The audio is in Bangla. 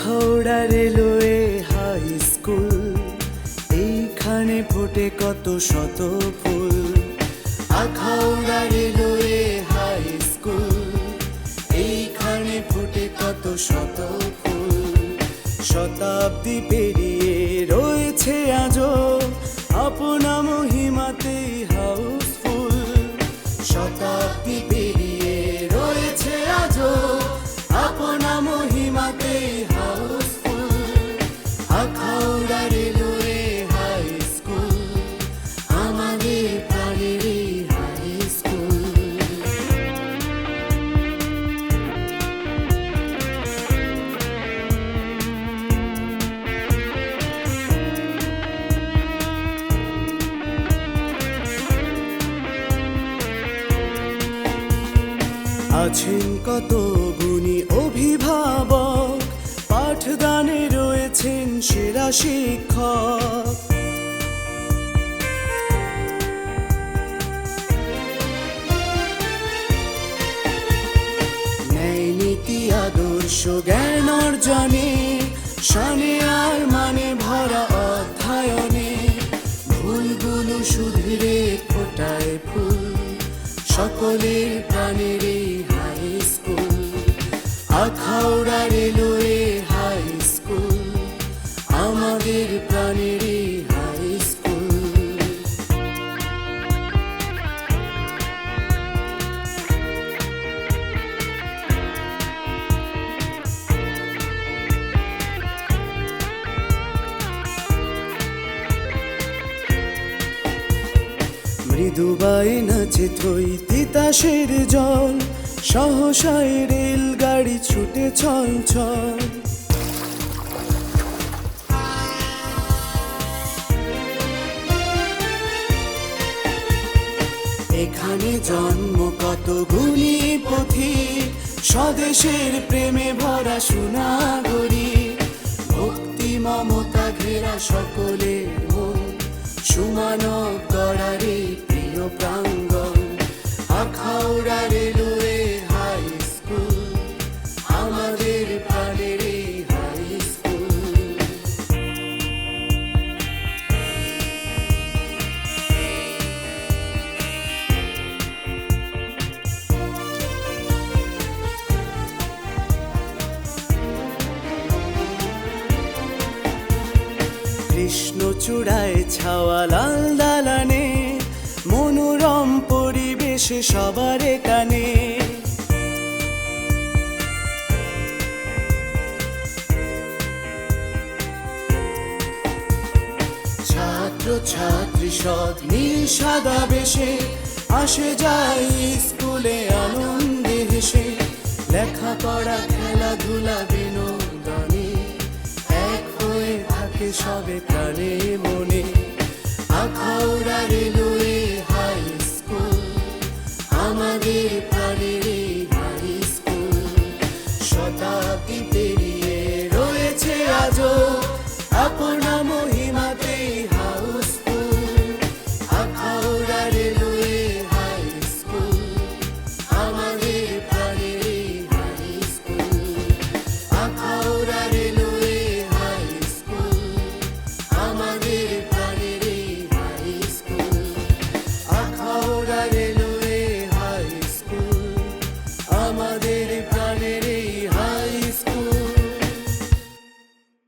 আখাউড়া রেলওয়ে হাই স্কুল, এইখানে ফোটে কত শত ফুল। আখাউড়া রেলওয়ে হাই স্কুল, এইখানে ফোটে কত শত ফুল। শতাব্দী পেরিয়ে রয়েছে আজও আপনা মহিমাতেই হাউসফুল। শতাব্দী পেরিয়ে রয়েছে আজও আপনা মহিমাতেই houseful. Akhaura railway high school, আমাদের প্রাণের হাই স্কুল। আছেন কত গুণী অভিভাবক, পাঠদানে রয়েছেন সেরা শিক্ষক। ন্যায় নীতি আদর্শ জ্ঞান অর্জনে, শানে আর মানে ভরা অধ্যয়নে, ভুলগুলো শুধরে ফোটায় ফুল। সকলের প্রাণের high school, Akhaura railway high school, আমাদের প্রাণের হাই স্কুল। মৃদুবাই নাচে থই তিতাসের জল, সহসায় রেলগাড়ি ছুটে চল চল। এখানে জন্ম কত গুণী পথিক, স্বদেশের প্রেমে ভরা সুনাগরিক। ভক্তি মমতা ঘেরা সকলের মন, সুমানব গড়ারে প্রিয় প্রাঙ্গণ। আখাউড়া রেলওয়ে হাই স্কুল, আমাদের প্রাণের হাই স্কুল। কৃষ্ণচূড়ায় ছাওয়া লাল দালানে, মনোরম পরিবেশে সবার কানে। ছাত্র ছাত্রী সদ নীল সাদা বেশে, আসে যায় স্কুলে আনন্দে হেসে। লেখাপড়া খেলাধুলা বিনোদনে, এক হয়ে থাকে সবে প্রাণে মনে। আখাউড়া